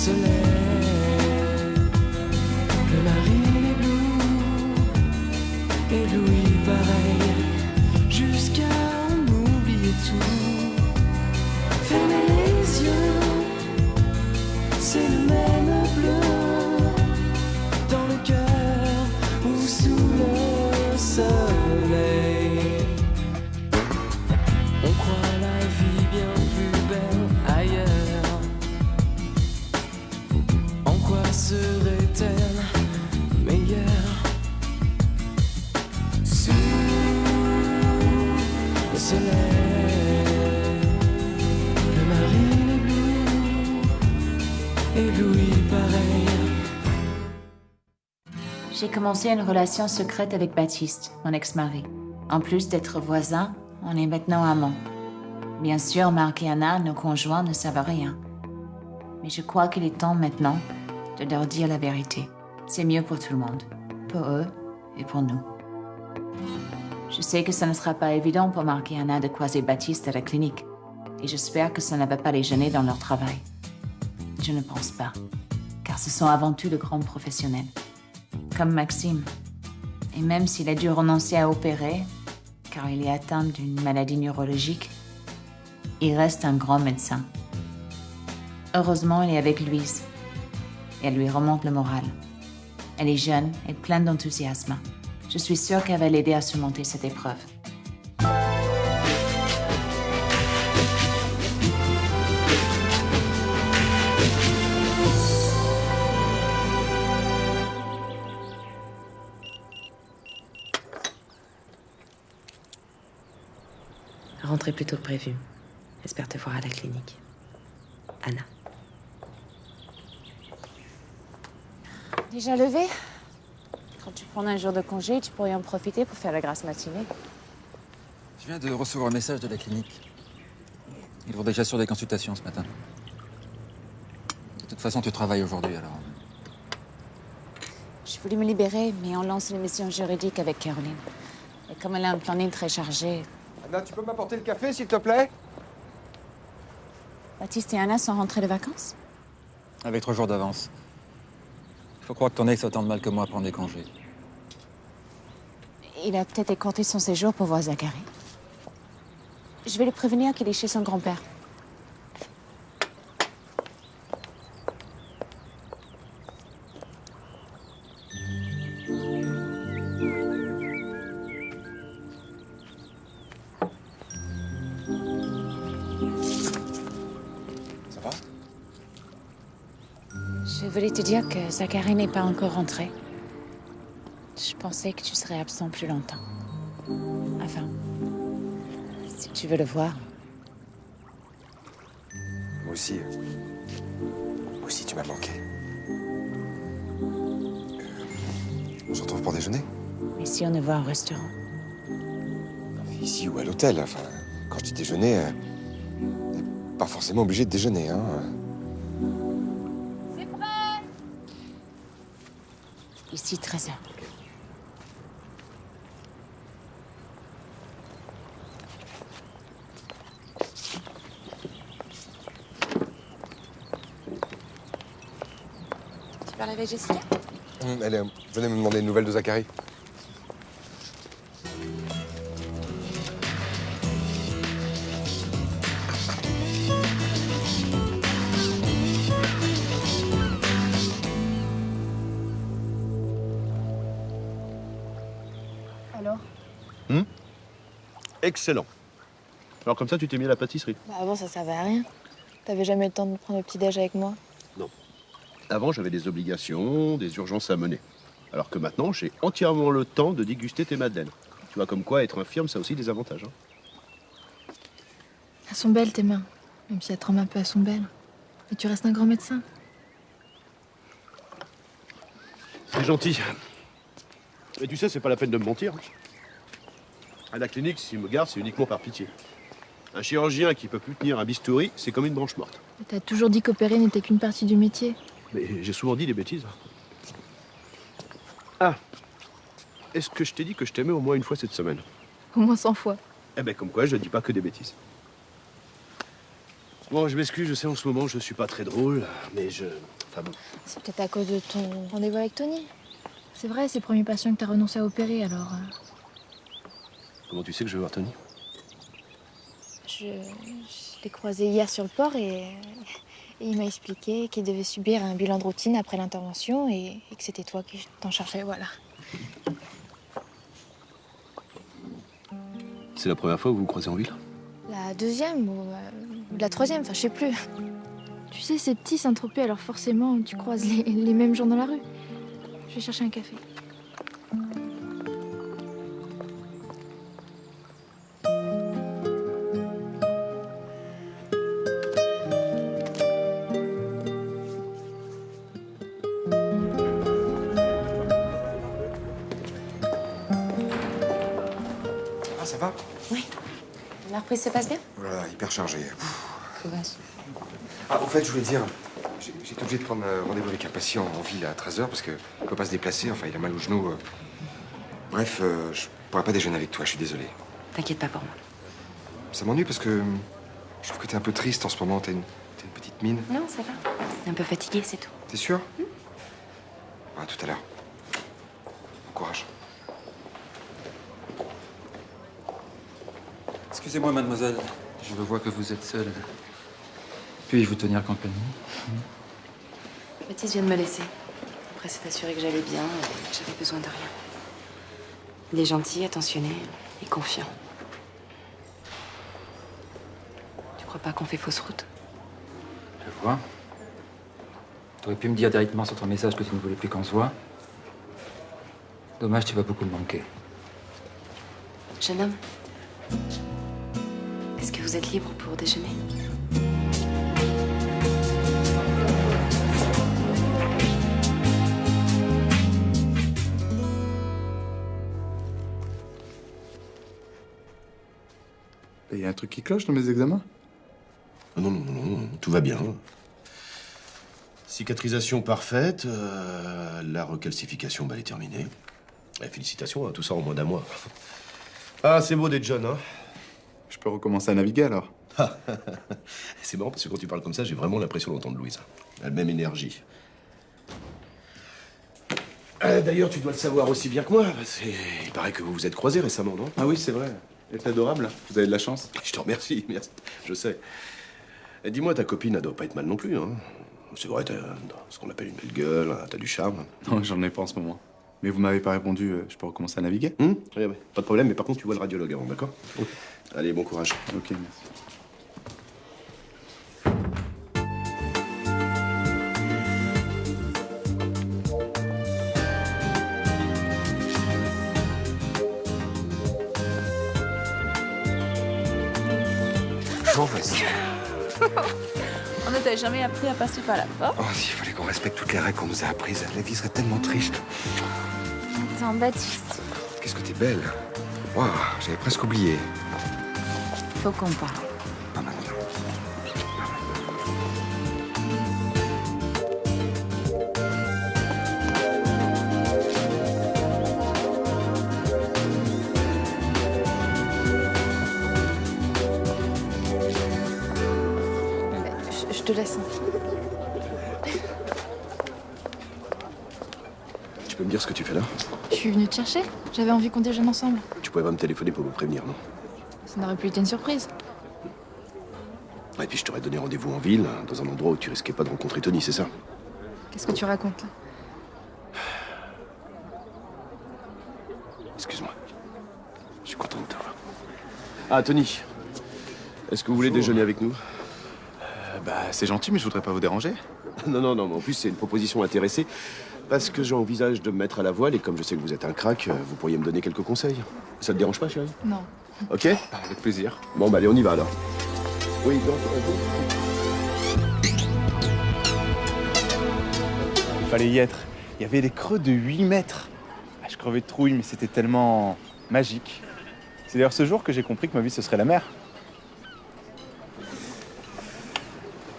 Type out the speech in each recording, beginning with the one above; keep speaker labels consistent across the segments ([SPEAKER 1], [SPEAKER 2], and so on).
[SPEAKER 1] soleil, le marine est bleu, ébloui pareil, jusqu'à en oublier tout. Fermez les yeux, c'est le même bleu, dans le cœur ou sous le soleil. On croit la vie bien plus belle ailleurs. En quoi serait-elle meilleure? Sous le soleil, le marine est bleu, ébloui pareil.
[SPEAKER 2] J'ai commencé une relation secrète avec Baptiste, mon ex-mari. En plus d'être voisins, on est maintenant amants. Bien sûr, Marc et Anna, nos conjoints, ne savent rien. Mais je crois qu'il est temps maintenant de leur dire la vérité. C'est mieux pour tout le monde. Pour eux et pour nous. Je sais que ça ne sera pas évident pour Marc et Anna de croiser Baptiste à la clinique. Et j'espère que ça ne va pas les gêner dans leur travail. Je ne pense pas. Car ce sont avant tout de grands professionnels. Comme Maxime. Et même s'il a dû renoncer à opérer, car il est atteint d'une maladie neurologique, il reste un grand médecin. Heureusement, il est avec Louise. Et elle lui remonte le moral. Elle est jeune et pleine d'enthousiasme. Je suis sûre qu'elle va l'aider à surmonter cette épreuve.
[SPEAKER 3] Rentrée plus tôt que prévu. J'espère te voir à la clinique. Anna.
[SPEAKER 2] Déjà levé? Quand tu prends un jour de congé, tu pourrais en profiter pour faire la grasse matinée.
[SPEAKER 4] Je viens de recevoir un message de la clinique. Ils vont déjà sur des consultations ce matin. De toute façon, tu travailles aujourd'hui, alors...
[SPEAKER 2] Je voulais me libérer, mais on lance une mission juridique avec Caroline. Et comme elle a un planning très chargé...
[SPEAKER 5] Anna, tu peux m'apporter le café, s'il te plaît?
[SPEAKER 2] Baptiste et Anna sont rentrés de vacances?
[SPEAKER 4] Avec 3 jours d'avance. Il faut croire que ton ex a autant de mal que moi à prendre des congés.
[SPEAKER 2] Il a peut-être écourté son séjour pour voir Zachary. Je vais le prévenir qu'il est chez son grand-père.
[SPEAKER 5] Ça va?
[SPEAKER 2] Je voulais te dire que Zachary n'est pas encore rentré. Je pensais que tu serais absent plus longtemps. Enfin, si tu veux le voir.
[SPEAKER 5] Moi aussi. Moi aussi, tu m'as manqué. On se retrouve pour déjeuner?
[SPEAKER 2] Mais si on ne va au restaurant?
[SPEAKER 5] Ici ou à l'hôtel. Enfin, quand je dis déjeuner, on n'est pas forcément obligé de déjeuner, hein.
[SPEAKER 2] C'est prêt! Ici, 13h. Tu parles avec Jessica?
[SPEAKER 5] Elle venait me demander une nouvelle de Zachary.
[SPEAKER 6] Alors?
[SPEAKER 7] Excellent. Alors comme ça, tu t'es mis à la pâtisserie.
[SPEAKER 6] Bah avant, ça servait à rien. T'avais jamais le temps de prendre le petit-déj avec moi.
[SPEAKER 7] Non. Avant, j'avais des obligations, des urgences à mener. Alors que maintenant, j'ai entièrement le temps de déguster tes madeleines. Tu vois, comme quoi, être infirme, ça a aussi des avantages. Hein.
[SPEAKER 6] Elles sont belles, tes mains. Même si elles tremblent un peu, elles sont belles. Mais tu restes un grand médecin.
[SPEAKER 7] C'est gentil. Mais tu sais, c'est pas la peine de me mentir. À la clinique, s'il me garde, c'est uniquement par pitié. Un chirurgien qui peut plus tenir un bistouri, c'est comme une branche morte.
[SPEAKER 6] Mais t'as toujours dit qu'opérer n'était qu'une partie du métier.
[SPEAKER 7] Mais j'ai souvent dit des bêtises. Ah, est-ce que je t'ai dit que je t'aimais au moins une fois cette semaine?
[SPEAKER 6] Au moins 100 fois.
[SPEAKER 7] Eh ben, comme quoi, je dis pas que des bêtises. Bon, je m'excuse, je sais en ce moment je suis pas très drôle, mais je... Enfin bon.
[SPEAKER 6] C'est peut-être à cause de ton rendez-vous avec Tony. C'est vrai, c'est le premier patient que t'as renoncé à opérer, alors...
[SPEAKER 7] Comment tu sais que je vais voir Tony?
[SPEAKER 6] Je l'ai croisé hier sur le port et il m'a expliqué qu'il devait subir un bilan de routine après l'intervention et que c'était toi qui t'en chargeais, voilà.
[SPEAKER 7] C'est la première fois que vous vous croisez en ville?
[SPEAKER 6] La deuxième ou la troisième, enfin je sais plus. Tu sais, c'est petit Saint-Tropez, alors forcément tu croises les mêmes gens dans la rue. Je vais chercher un café.
[SPEAKER 5] Ah, ça va?
[SPEAKER 2] Oui. La reprise se passe bien?
[SPEAKER 5] Voilà, hyper chargé.
[SPEAKER 2] Courage.
[SPEAKER 5] Ah, au fait, je voulais dire, j'étais obligé de prendre rendez-vous avec un patient en ville à 13h parce qu'il ne peut pas se déplacer, enfin, il a mal au genou. Bref, je pourrais pas déjeuner avec toi, je suis désolé.
[SPEAKER 3] T'inquiète pas pour moi.
[SPEAKER 5] Ça m'ennuie parce que je trouve que t'es un peu triste en ce moment, t'as une petite mine.
[SPEAKER 3] Non, ça va. Un peu fatiguée, c'est tout.
[SPEAKER 5] T'es sûr? À tout à l'heure. Bon courage.
[SPEAKER 4] Excusez-moi, mademoiselle. Je vois que vous êtes seule. Puis-je vous tenir compagnie?
[SPEAKER 3] Baptiste vient de me laisser. Après s'est assuré que j'allais bien et que j'avais besoin de rien. Il est gentil, attentionné et confiant. Tu crois pas qu'on fait fausse route?
[SPEAKER 4] Je vois. T'aurais pu me dire directement sur ton message que tu ne voulais plus qu'on se voit. Dommage, tu vas beaucoup me manquer.
[SPEAKER 3] Jeune homme, est-ce que vous êtes libre pour déjeuner?
[SPEAKER 8] Il y a un truc qui cloche dans mes examens?
[SPEAKER 7] Non, non, non, non, tout va bien. Cicatrisation parfaite, la recalcification, bah, elle est terminée. Et félicitations, hein, tout ça en moins d'un mois. Ah, c'est beau d'être jeune, hein.
[SPEAKER 8] Je peux recommencer à naviguer alors?
[SPEAKER 7] C'est marrant parce que quand tu parles comme ça, j'ai vraiment l'impression d'entendre Louise. Elle a la même énergie. D'ailleurs, tu dois le savoir aussi bien que moi. Il paraît que vous vous êtes croisés récemment, non?
[SPEAKER 8] Ah oui, c'est vrai. Elle est adorable. Vous avez de la chance.
[SPEAKER 7] Je te remercie, merci. Je sais. Et dis-moi, ta copine, elle doit pas être mal non plus, hein? C'est vrai, t'as ce qu'on appelle une belle gueule, hein, t'as du charme.
[SPEAKER 8] Non, j'en ai pas en ce moment. Mais vous m'avez pas répondu, je peux recommencer à naviguer?
[SPEAKER 7] Oui, oui. Pas de problème, mais par contre, tu vois le radiologue avant, d'accord? Ok. Allez, bon courage.
[SPEAKER 8] Ok, merci.
[SPEAKER 5] Jean, vas-y.
[SPEAKER 2] On ne t'a jamais appris à passer par la porte?
[SPEAKER 5] Oh, s'il fallait qu'on respecte toutes les règles qu'on nous a apprises, la vie serait tellement triste.
[SPEAKER 6] Attends, Baptiste.
[SPEAKER 5] Qu'est-ce que t'es belle. Waouh, j'avais presque oublié.
[SPEAKER 2] Faut qu'on parle.
[SPEAKER 5] Pas maintenant.
[SPEAKER 6] Je te laisse.
[SPEAKER 7] Tu peux me dire ce que tu fais là?
[SPEAKER 6] Je suis venue te chercher. J'avais envie qu'on déjeune ensemble.
[SPEAKER 7] Tu pouvais pas me téléphoner pour me prévenir, non?
[SPEAKER 6] Ça n'aurait plus été une surprise.
[SPEAKER 7] Et puis je t'aurais donné rendez-vous en ville, dans un endroit où tu risquais pas de rencontrer Tony, c'est ça?
[SPEAKER 6] Qu'est-ce que tu racontes là?
[SPEAKER 7] Excuse-moi. Je suis content de te voir. Ah, Tony. Est-ce que vous voulez déjeuner avec nous?
[SPEAKER 8] Bah, c'est gentil, mais je voudrais pas vous déranger.
[SPEAKER 7] Non, non, non, mais en plus, c'est une proposition intéressée. Parce que j'envisage de me mettre à la voile et comme je sais que vous êtes un crack, vous pourriez me donner quelques conseils. Ça te dérange pas, chérie?
[SPEAKER 6] Non.
[SPEAKER 7] Ok?
[SPEAKER 8] Avec plaisir.
[SPEAKER 7] Bon, bah allez, on y va alors. Oui, donc...
[SPEAKER 8] Il fallait y être. Il y avait des creux de 8 mètres. Ah, je crevais de trouille, mais c'était tellement magique. C'est d'ailleurs ce jour que j'ai compris que ma vie, ce serait la mer.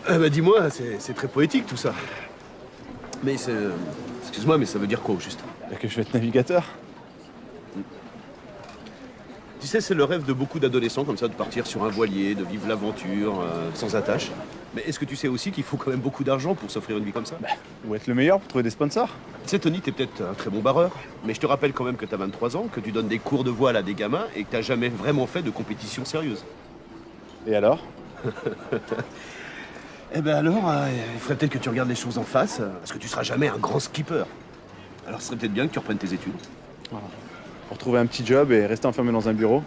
[SPEAKER 7] Ah bah dis-moi, c'est très poétique tout ça. Mais c'est... Excuse-moi, mais ça veut dire quoi au juste?
[SPEAKER 8] Que je vais être navigateur.
[SPEAKER 7] Tu Tu sais, c'est le rêve de beaucoup d'adolescents comme ça, de partir sur un voilier, de vivre l'aventure, sans attache. Mais est-ce que tu sais aussi qu'il faut quand même beaucoup d'argent pour s'offrir une vie comme ça?
[SPEAKER 8] Ou être le meilleur pour trouver des sponsors.
[SPEAKER 7] Tu sais, Tony, t'es peut-être un très bon barreur, mais je te rappelle quand même que t'as 23 ans, que tu donnes des cours de voile à des gamins et que t'as jamais vraiment fait de compétition sérieuse.
[SPEAKER 8] Et alors?
[SPEAKER 7] Eh ben alors, il faudrait peut-être que tu regardes les choses en face, parce que tu seras jamais un grand skipper. Alors ce serait peut-être bien que tu reprennes tes études.
[SPEAKER 8] Pour trouver un petit job et rester enfermé dans un bureau.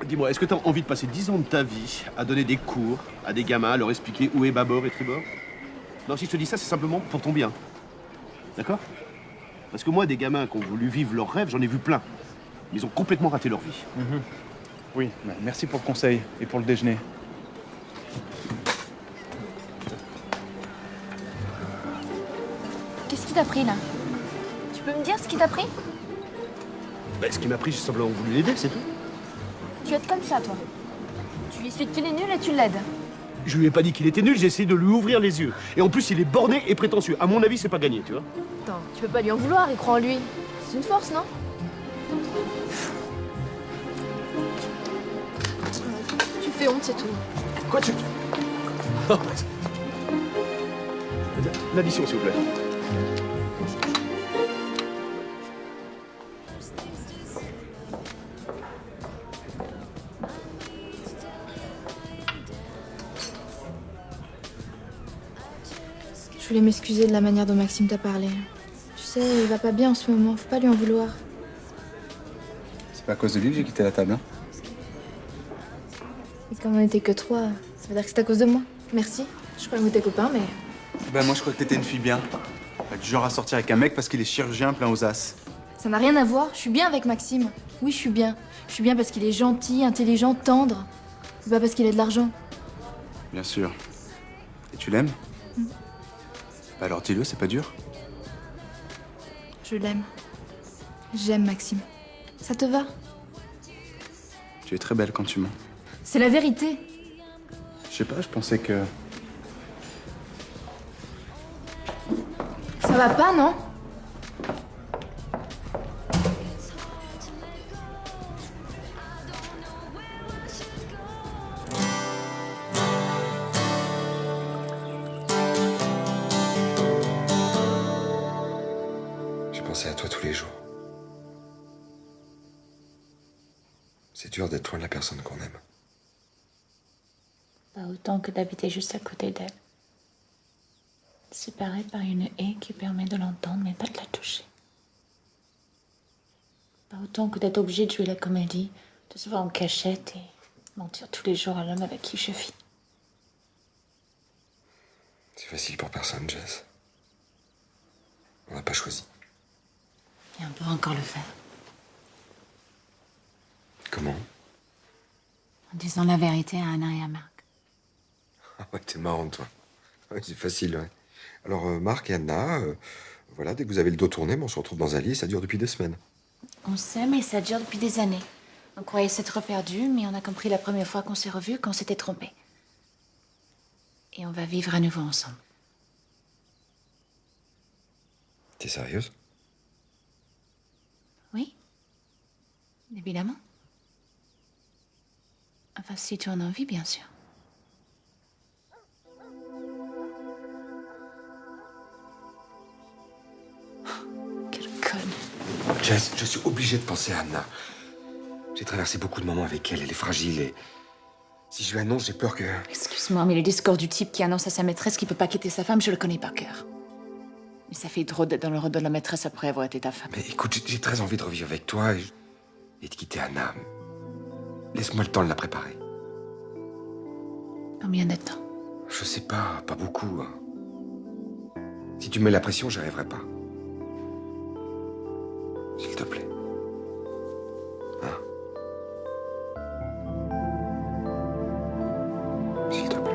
[SPEAKER 7] Dis-moi, est-ce que t'as envie de passer 10 ans de ta vie à donner des cours à des gamins, à leur expliquer où est bâbord et tribord? Non, si je te dis ça, c'est simplement pour ton bien. D'accord? Parce que moi, des gamins qui ont voulu vivre leurs rêves, j'en ai vu plein. Mais ils ont complètement raté leur vie.
[SPEAKER 8] Oui, merci pour le conseil et pour le déjeuner.
[SPEAKER 6] Qu'est-ce qui t'a pris là? Tu peux me dire ce qui t'a pris?
[SPEAKER 7] Ben, ce qui m'a pris, j'ai simplement voulu l'aider, c'est tout.
[SPEAKER 6] Tu es comme ça, toi. Tu lui expliques qu'il est nul et tu l'aides.
[SPEAKER 7] Je lui ai pas dit qu'il était nul, j'ai essayé de lui ouvrir les yeux. Et en plus, il est borné et prétentieux. À mon avis, c'est pas gagné, tu vois.
[SPEAKER 6] Attends, tu peux pas lui en vouloir, il croit en lui. C'est une force, non? Tu fais honte, c'est tout.
[SPEAKER 7] Quoi, tu... Oh, l'addition, s'il vous plaît.
[SPEAKER 6] Je voulais m'excuser de la manière dont Maxime t'a parlé. Tu sais, il va pas bien en ce moment, faut pas lui en vouloir.
[SPEAKER 8] C'est pas à cause de lui que j'ai quitté la table, hein?
[SPEAKER 6] Et comme on n'était que trois, ça veut dire que c'est à cause de moi. Merci. Je croyais que t'es copain, mais...
[SPEAKER 8] Bah moi je crois que t'étais une fille bien. Pas du genre à sortir avec un mec parce qu'il est chirurgien plein aux as.
[SPEAKER 6] Ça n'a rien à voir, je suis bien avec Maxime. Oui, je suis bien. Je suis bien parce qu'il est gentil, intelligent, tendre. C'est pas parce qu'il a de l'argent.
[SPEAKER 8] Bien sûr. Et tu l'aimes? Bah alors dis-le, c'est pas dur.
[SPEAKER 6] Je l'aime. J'aime Maxime. Ça te va?
[SPEAKER 8] Tu es très belle quand tu mens.
[SPEAKER 6] C'est la vérité.
[SPEAKER 8] Je sais pas, je pensais que...
[SPEAKER 6] Ça va pas, non?
[SPEAKER 5] J'ai pensé à toi tous les jours. C'est dur d'être loin de la personne qu'on aime.
[SPEAKER 2] Pas autant que d'habiter juste à côté d'elle. Séparée par une haie qui permet de l'entendre mais pas de la toucher. Pas autant que d'être obligée de jouer la comédie, de se voir en cachette et mentir tous les jours à l'homme avec qui je vis.
[SPEAKER 5] C'est facile pour personne, Jess. On n'a pas choisi.
[SPEAKER 2] Et on peut encore le faire.
[SPEAKER 5] Comment?
[SPEAKER 2] En disant la vérité à Anna et à Marc.
[SPEAKER 5] Ah ouais, t'es marrante, toi. Ouais, c'est facile, ouais. Alors, Marc et Anna, voilà, dès que vous avez le dos tourné, on se retrouve dans un lit et ça dure depuis des semaines.
[SPEAKER 2] On s'aime et ça dure depuis des années. On croyait s'être perdus, mais on a compris la première fois qu'on s'est revus qu'on s'était trompé. Et on va vivre à nouveau ensemble.
[SPEAKER 5] T'es sérieuse?
[SPEAKER 2] Oui, évidemment. Enfin, si tu en as envie, bien sûr. Quelle conne.
[SPEAKER 5] Jess, je suis obligé de penser à Anna. J'ai traversé beaucoup de moments avec elle, elle est fragile et... Si je lui annonce, j'ai peur que...
[SPEAKER 2] Excuse-moi, mais le discours du type qui annonce à sa maîtresse qu'il peut pas quitter sa femme, je le connais par cœur. Mais ça fait drôle d'être dans le rôle de la maîtresse après avoir été ta femme.
[SPEAKER 5] Mais écoute, j'ai très envie de revivre avec toi et de quitter Anna. Laisse-moi le temps de la préparer.
[SPEAKER 2] Combien de temps?
[SPEAKER 5] Je sais pas beaucoup. Hein. Si tu me mets la pression, j'y arriverai pas. S'il te plaît. Hein? S'il te plaît.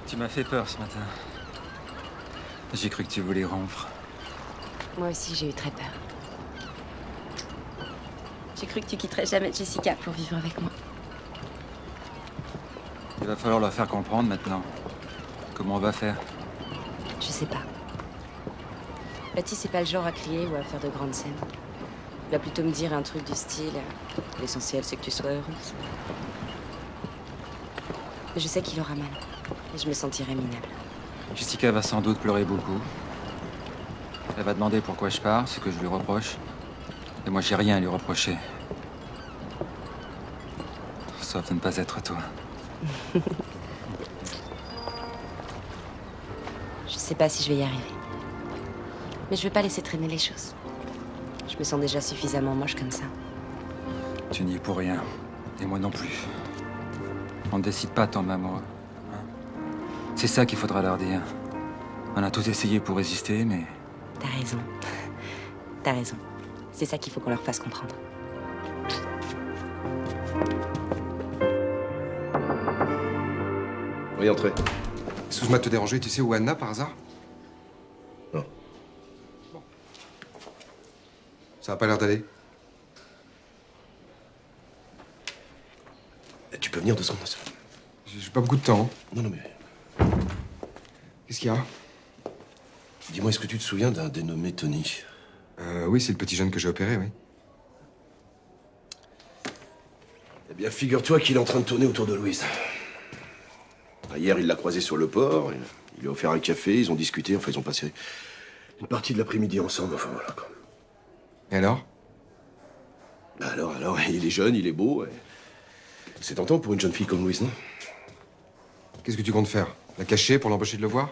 [SPEAKER 4] Tu m'as fait peur ce matin. J'ai cru que tu voulais rompre.
[SPEAKER 3] Moi aussi, j'ai eu très peur. J'ai cru que tu quitterais jamais Jessica pour vivre avec moi.
[SPEAKER 4] Il va falloir leur faire comprendre maintenant. Comment on va faire?
[SPEAKER 3] Je sais pas. Baptiste, c'est pas le genre à crier ou à faire de grandes scènes. Il va plutôt me dire un truc du style l'essentiel, c'est que tu sois heureuse. Mais je sais qu'il aura mal. Et je me sentirai minable.
[SPEAKER 4] Jessica va sans doute pleurer beaucoup. Elle va demander pourquoi je pars, ce que je lui reproche. Et moi, j'ai rien à lui reprocher. Sauf de ne pas être toi.
[SPEAKER 3] Je sais pas si je vais y arriver. Mais je vais pas laisser traîner les choses. Je me sens déjà suffisamment moche comme ça.
[SPEAKER 4] Tu n'y es pour rien. Et moi non plus. On ne décide pas tomber amoureux. Hein. C'est ça qu'il faudra leur dire. On a tous essayé pour résister, mais...
[SPEAKER 3] T'as raison. T'as raison. C'est ça qu'il faut qu'on leur fasse comprendre.
[SPEAKER 7] Oui, entrez.
[SPEAKER 5] Excuse-moi de te déranger, tu sais où est Anna par hasard?
[SPEAKER 7] Non.
[SPEAKER 5] Bon. Ça a pas l'air d'aller.
[SPEAKER 7] Tu peux venir 2 secondes.
[SPEAKER 5] J'ai pas beaucoup de temps.
[SPEAKER 7] Non, non, mais...
[SPEAKER 5] Qu'est-ce qu'il y a?
[SPEAKER 7] Dis-moi, est-ce que tu te souviens d'un dénommé Tony?
[SPEAKER 5] Oui, c'est le petit jeune que j'ai opéré, oui.
[SPEAKER 7] Eh bien, figure-toi qu'il est en train de tourner autour de Louise. Hier, il l'a croisé sur le port, il lui a offert un café, ils ont discuté, enfin, ils ont passé une partie de l'après-midi ensemble, enfin, voilà, quoi.
[SPEAKER 5] Et alors?
[SPEAKER 7] Bah alors, il est jeune, il est beau, et... C'est tentant pour une jeune fille comme Louise, non?
[SPEAKER 5] Qu'est-ce que tu comptes faire? La cacher pour l'empêcher de le voir?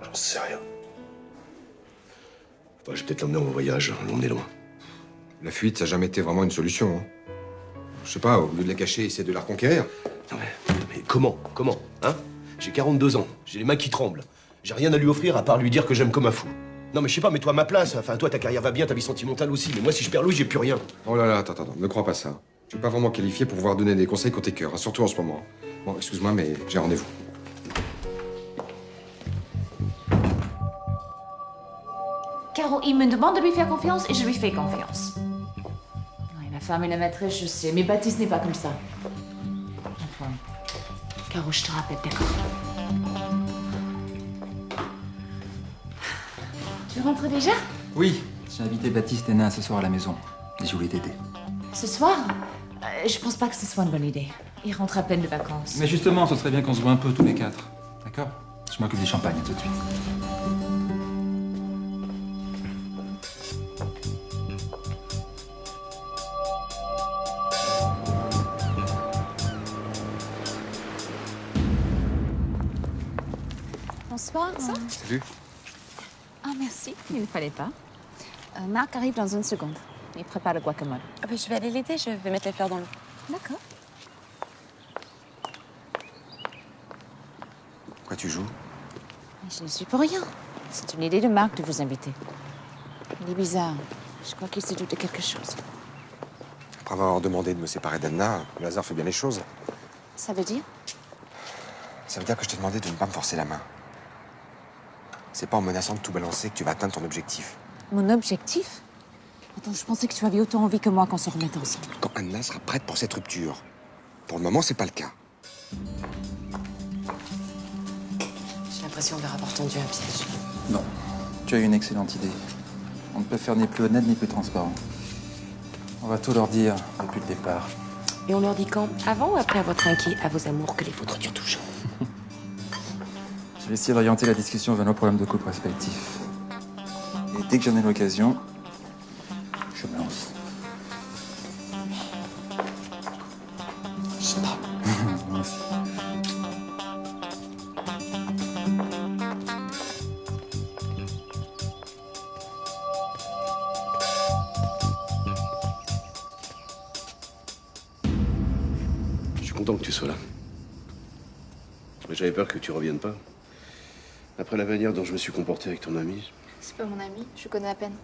[SPEAKER 7] J'en sais rien. Enfin, je vais peut-être l'emmener en voyage, l'emmener loin.
[SPEAKER 5] La fuite, ça n'a jamais été vraiment une solution, hein. Je sais pas, au lieu de la cacher, essaie de la reconquérir.
[SPEAKER 7] Non, mais comment? Comment? Hein? J'ai 42 ans, j'ai les mains qui tremblent. J'ai rien à lui offrir à part lui dire que j'aime comme un fou. Non, mais je sais pas, mets-toi à ma place. Enfin, toi, ta carrière va bien, ta vie sentimentale aussi. Mais moi, si je perds Louis, j'ai plus rien.
[SPEAKER 5] Oh là là, attends, ne crois pas ça. Je suis pas vraiment qualifié pour pouvoir donner des conseils côté cœur, hein, surtout en ce moment. Bon, excuse-moi, mais j'ai rendez-vous.
[SPEAKER 2] Caro, il me demande de lui faire confiance et je lui fais confiance. Oui, la femme et la maîtresse, je sais, mais Baptiste n'est pas comme ça. Enfin, Caro, je te rappelle, d'accord? Tu rentres déjà?
[SPEAKER 4] Oui, j'ai invité Baptiste et Nain ce soir à la maison. Et je voulais t'aider.
[SPEAKER 2] Ce soir? Je pense pas que ce soit une bonne idée. Il rentre à peine de vacances.
[SPEAKER 4] Mais justement, ce serait bien qu'on se voit un peu tous les 4. D'accord? Je m'occupe des champagnes tout de suite.
[SPEAKER 9] Bonsoir.
[SPEAKER 5] Salut.
[SPEAKER 2] Ah, merci. Il ne fallait pas. Marc arrive dans une seconde. Il prépare le guacamole.
[SPEAKER 3] Ah bah, je vais aller l'aider, je vais mettre les fleurs dans l'eau.
[SPEAKER 2] D'accord.
[SPEAKER 5] Pourquoi tu joues?
[SPEAKER 2] Je ne suis pour rien. C'est une idée de Marc de vous inviter. Il est bizarre. Je crois qu'il se doute de quelque chose.
[SPEAKER 5] Après avoir demandé de me séparer d'Anna, le hasard fait bien les choses.
[SPEAKER 2] Ça veut dire?
[SPEAKER 5] Ça veut dire que je t'ai demandé de ne pas me forcer la main. C'est pas en menaçant de tout balancer que tu vas atteindre ton objectif.
[SPEAKER 2] Mon objectif? Attends, je pensais que tu avais autant envie que moi qu'on se remette ensemble.
[SPEAKER 5] Quand Anna sera prête pour cette rupture. Pour le moment, c'est pas le cas.
[SPEAKER 3] J'ai l'impression d'avoir tendu un piège.
[SPEAKER 4] Non, tu as eu une excellente idée. On ne peut faire ni plus honnête ni plus transparent. On va tout leur dire depuis le départ.
[SPEAKER 3] Et on leur dit quand? Avant ou après avoir trinqué à vos amours que les vôtres durent toujours?
[SPEAKER 4] Je vais essayer d'orienter la discussion vers nos problèmes de couple respectifs. Et dès que j'en ai l'occasion, je me lance.
[SPEAKER 3] Stop.
[SPEAKER 4] Moi aussi.
[SPEAKER 7] Je suis content que tu sois là. Mais j'avais peur que tu reviennes pas. Après la manière dont je me suis comporté avec ton ami.
[SPEAKER 6] C'est pas mon ami, je connais à peine.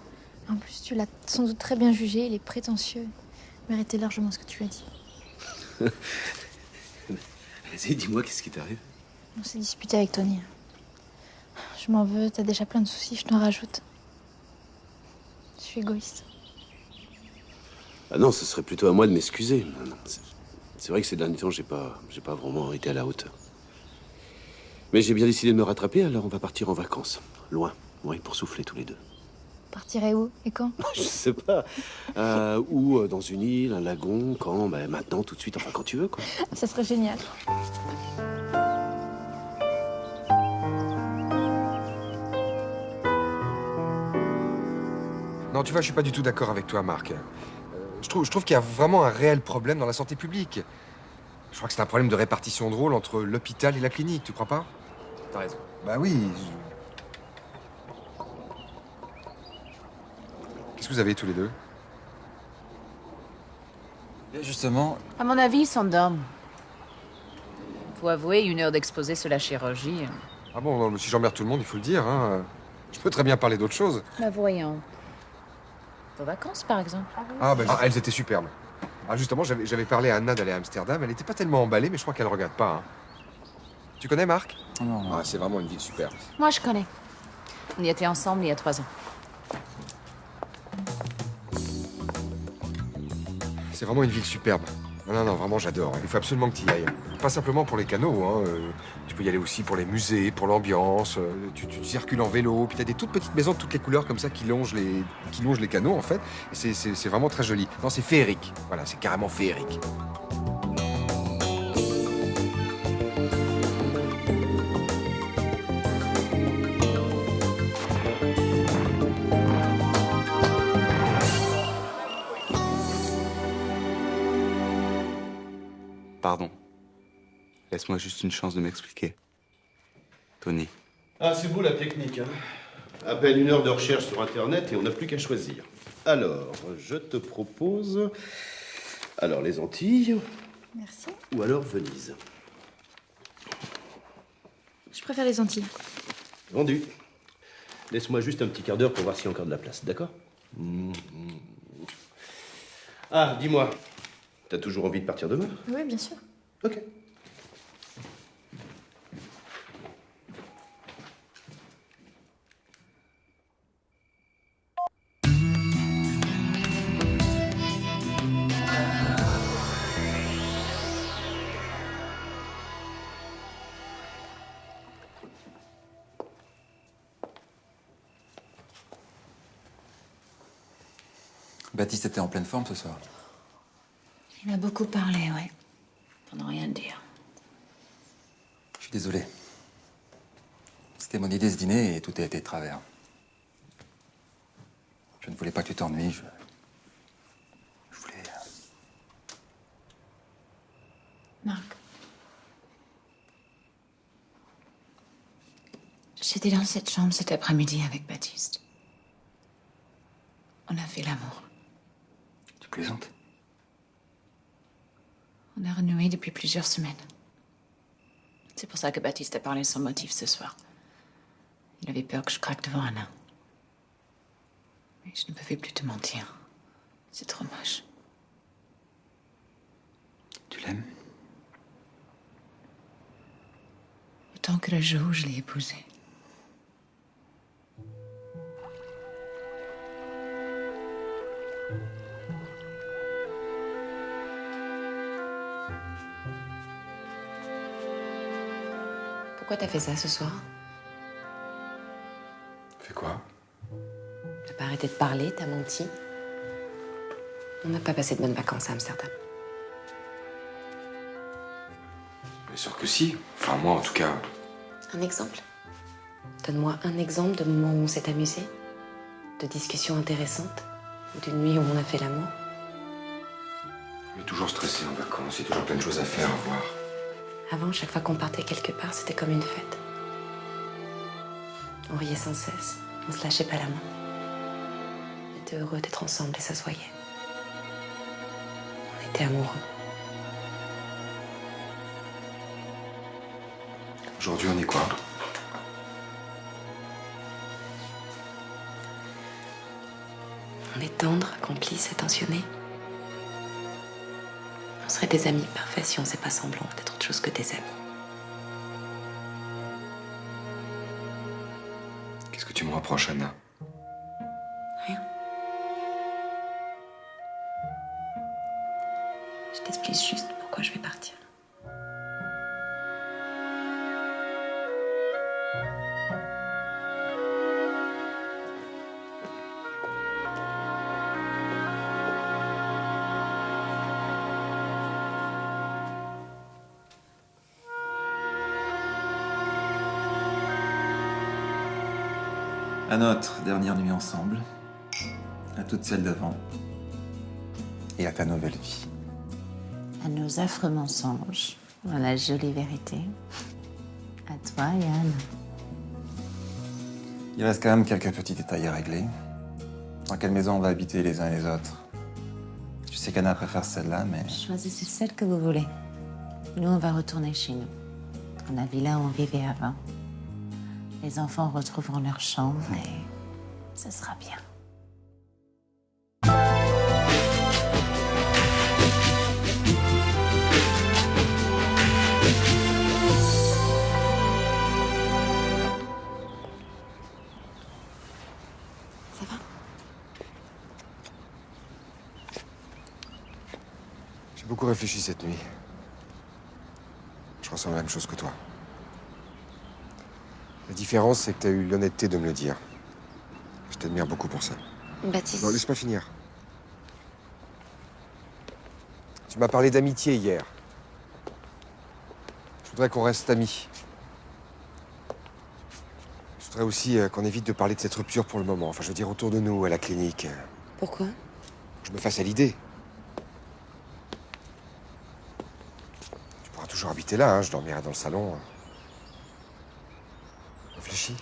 [SPEAKER 6] En plus, tu l'as sans doute très bien jugé, il est prétentieux. Il méritait largement ce que tu lui as dit.
[SPEAKER 7] Vas-y, dis-moi, qu'est-ce qui t'arrive?
[SPEAKER 6] On s'est disputé avec Tony. Je m'en veux, t'as déjà plein de soucis, je t'en rajoute. Je suis égoïste.
[SPEAKER 7] Ah non, ce serait plutôt à moi de m'excuser. C'est vrai que ces derniers temps, j'ai pas vraiment été à la hauteur. Mais j'ai bien décidé de me rattraper, alors on va partir en vacances. Loin, oui, pour souffler tous les deux.
[SPEAKER 6] Partirais où et quand?
[SPEAKER 7] Je sais pas. Ou dans une île, un lagon, quand, ben, maintenant, tout de suite, enfin quand tu veux, quoi.
[SPEAKER 6] Ça serait génial.
[SPEAKER 5] Non, tu vois, je suis pas du tout d'accord avec toi, Marc. Je trouve qu'il y a vraiment un réel problème dans la santé publique. Je crois que c'est un problème de répartition de rôle entre l'hôpital et la clinique, tu crois pas?
[SPEAKER 4] T'as raison.
[SPEAKER 5] Bah oui. Qu'est-ce que vous avez tous les deux?
[SPEAKER 4] Et justement,
[SPEAKER 2] À mon avis, ils s'endorment. Faut avouer, 1 heure d'exposé sur la chirurgie.
[SPEAKER 5] Ah bon, non, mais si j'emmerde tout le monde, il faut le dire, hein. Je peux très bien parler d'autre chose.
[SPEAKER 2] Bah voyons. Vos vacances, par exemple.
[SPEAKER 5] Ah, bah, elles étaient superbes. Ah, justement, j'avais parlé à Anna d'aller à Amsterdam. Elle était pas tellement emballée, mais je crois qu'elle regarde pas, hein. Tu connais Marc?
[SPEAKER 4] non,
[SPEAKER 5] Ah, c'est vraiment une ville superbe.
[SPEAKER 2] Moi, je connais. On y était ensemble il y a 3 ans.
[SPEAKER 5] C'est vraiment une ville superbe. Non, non, vraiment, j'adore. Il faut absolument que tu y ailles. Pas simplement pour les canaux, hein. Tu peux y aller aussi pour les musées, pour l'ambiance. Tu circules en vélo, puis t'as des toutes petites maisons de toutes les couleurs comme ça qui longent les canaux, en fait. Et c'est vraiment très joli. Non, c'est féerique. Voilà, c'est carrément féerique.
[SPEAKER 9] Pardon. Laisse-moi juste une chance de m'expliquer. Tony.
[SPEAKER 7] Ah, c'est beau la technique, hein. À peine 1 heure de recherche sur Internet et on n'a plus qu'à choisir. Alors, je te propose... Alors, les Antilles
[SPEAKER 6] Merci.
[SPEAKER 7] ou alors Venise.
[SPEAKER 6] Je préfère les Antilles.
[SPEAKER 7] Vendu. Laisse-moi juste un petit quart d'heure pour voir s'il y a encore de la place, d'accord? Ah, dis-moi, t'as toujours envie de partir demain?
[SPEAKER 6] Oui, bien sûr.
[SPEAKER 7] Ok.
[SPEAKER 4] Baptiste était en pleine forme ce soir.
[SPEAKER 2] Il a beaucoup parlé, ouais. Pour ne rien dire.
[SPEAKER 4] Je suis désolé. C'était mon idée ce dîner et tout a été de travers. Je ne voulais pas que tu t'ennuies, je voulais...
[SPEAKER 2] Marc. J'étais dans cette chambre cet après-midi avec Baptiste. On a fait l'amour.
[SPEAKER 4] Tu plaisantes?
[SPEAKER 2] On a renoué depuis plusieurs semaines. C'est pour ça que Baptiste a parlé sans motif ce soir. Il avait peur que je craque devant Anna. Mais je ne pouvais plus te mentir. C'est trop moche.
[SPEAKER 4] Tu l'aimes?
[SPEAKER 2] Autant que le jour où je l'ai épousé. Pourquoi t'as fait ça ce soir?
[SPEAKER 5] Fais quoi?
[SPEAKER 3] T'as pas arrêté de parler, t'as menti. On n'a pas passé de bonnes vacances à Amsterdam.
[SPEAKER 5] Bien sûr que si. Enfin, moi, en tout cas.
[SPEAKER 3] Un exemple? Donne-moi un exemple de moment où on s'est amusé, de discussions intéressantes, ou d'une nuit où on a fait l'amour.
[SPEAKER 5] On est toujours stressé en vacances. Il y a toujours plein de choses à faire, à voir.
[SPEAKER 3] Avant, chaque fois qu'on partait quelque part, c'était comme une fête. On riait sans cesse, on se lâchait pas la main. On était heureux d'être ensemble et ça se voyait. On était amoureux.
[SPEAKER 5] Aujourd'hui, on est quoi?
[SPEAKER 3] On est tendre, complice, attentionné. On serait des amis parfaits si on faisait pas semblant d'être autre chose que des amis.
[SPEAKER 5] tu me reproches, Anna?
[SPEAKER 3] Rien. Je t'explique juste pourquoi je vais partir.
[SPEAKER 8] À notre dernière nuit ensemble, à toutes celles d'avant, et à ta nouvelle vie.
[SPEAKER 2] À nos affreux mensonges, à la jolie vérité. À toi, Yann.
[SPEAKER 8] Il reste quand même quelques petits détails à régler. Dans quelle maison on va habiter les uns et les autres? Je sais qu'Anna préfère celle-là, mais...
[SPEAKER 2] Choisissez celle que vous voulez. Nous, on va retourner chez nous. Dans la villa où on vivait avant. Les enfants retrouveront leur chambre et ce sera bien.
[SPEAKER 3] Ça va?
[SPEAKER 5] J'ai beaucoup réfléchi cette nuit. Je ressens la même chose que toi. La différence, c'est que tu as eu l'honnêteté de me le dire. Je t'admire beaucoup pour ça.
[SPEAKER 3] Baptiste.
[SPEAKER 5] Non, laisse-moi finir. Tu m'as parlé d'amitié hier. Je voudrais qu'on reste amis. Je voudrais aussi qu'on évite de parler de cette rupture pour le moment. Enfin, je veux dire, autour de nous, à la clinique.
[SPEAKER 3] Pourquoi?
[SPEAKER 5] Que je me fasse à l'idée. Tu pourras toujours habiter là, hein, je dormirai dans le salon. Réfléchis.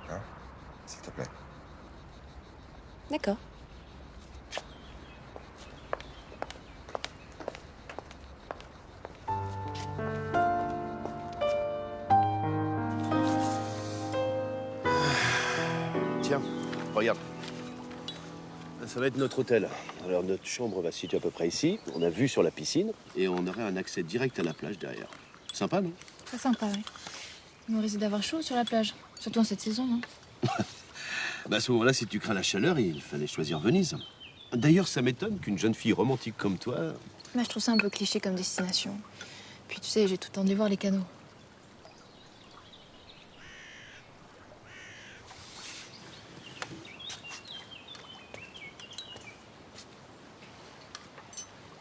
[SPEAKER 5] Hein? S'il te plaît.
[SPEAKER 3] D'accord.
[SPEAKER 7] Tiens, regarde. Ça va être notre hôtel. Alors, notre chambre va se situer à peu près ici. On a vue sur la piscine et on aurait un accès direct à la plage derrière. Sympa, non?
[SPEAKER 6] Très sympa, oui. On risque d'avoir chaud sur la plage, surtout en cette saison, non?
[SPEAKER 7] Bah, à ce moment-là, si tu crains la chaleur, il fallait choisir Venise. D'ailleurs, ça m'étonne qu'une jeune fille romantique comme toi...
[SPEAKER 6] Bah, je trouve ça un peu cliché comme destination. Puis tu sais, j'ai tout envie de voir les canaux.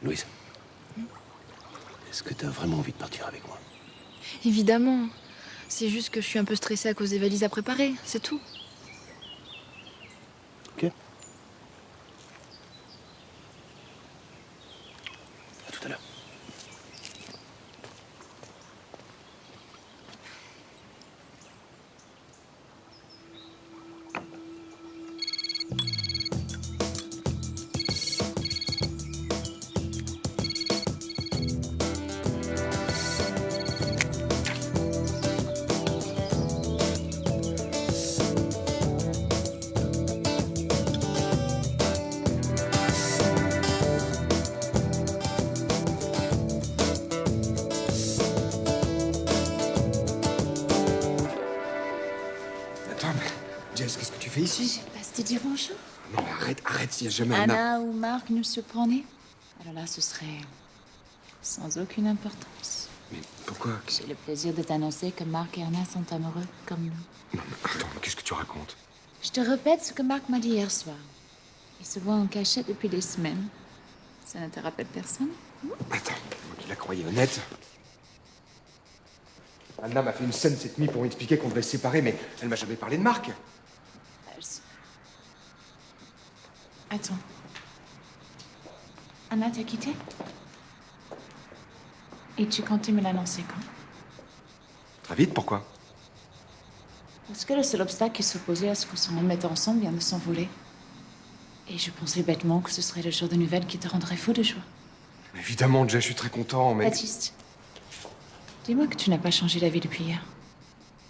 [SPEAKER 7] Louise, est-ce que t'as vraiment envie de partir avec moi?
[SPEAKER 6] Évidemment. C'est juste que je suis un peu stressée à cause des valises à préparer, c'est tout.
[SPEAKER 7] Ok. À tout à l'heure.
[SPEAKER 5] Attends, mais Jess, qu'est-ce que tu fais ici?
[SPEAKER 2] Pas te dire bonjour.
[SPEAKER 5] Non, mais arrête, s'il y a jamais Anna.
[SPEAKER 2] Anna ou Marc nous surprenaient. Alors là, ce serait sans aucune importance.
[SPEAKER 5] Mais pourquoi?
[SPEAKER 2] J'ai le plaisir de t'annoncer que Marc et Anna sont amoureux comme nous.
[SPEAKER 5] Non, mais attends, mais qu'est-ce que tu racontes?
[SPEAKER 2] Je te répète ce que Marc m'a dit hier soir. Ils se voient en cachette depuis des semaines. Ça ne te rappelle personne?
[SPEAKER 5] Attends, moi qui la croyais honnête. Anna m'a fait une scène cette nuit pour m'expliquer qu'on devait se séparer, mais elle m'a jamais parlé de Marc.
[SPEAKER 2] Attends. Anna t'a quitté? Et tu comptais me l'annoncer quand?
[SPEAKER 5] Très vite, pourquoi?
[SPEAKER 2] Parce que le seul obstacle qui s'opposait à ce qu'on s'en mette ensemble vient de s'envoler. Et je pensais bêtement que ce serait le jour de nouvelles qui te rendrait fou de joie.
[SPEAKER 5] Évidemment, Jess, je suis très content, mais...
[SPEAKER 2] Baptiste, dis-moi que tu n'as pas changé d'avis depuis hier.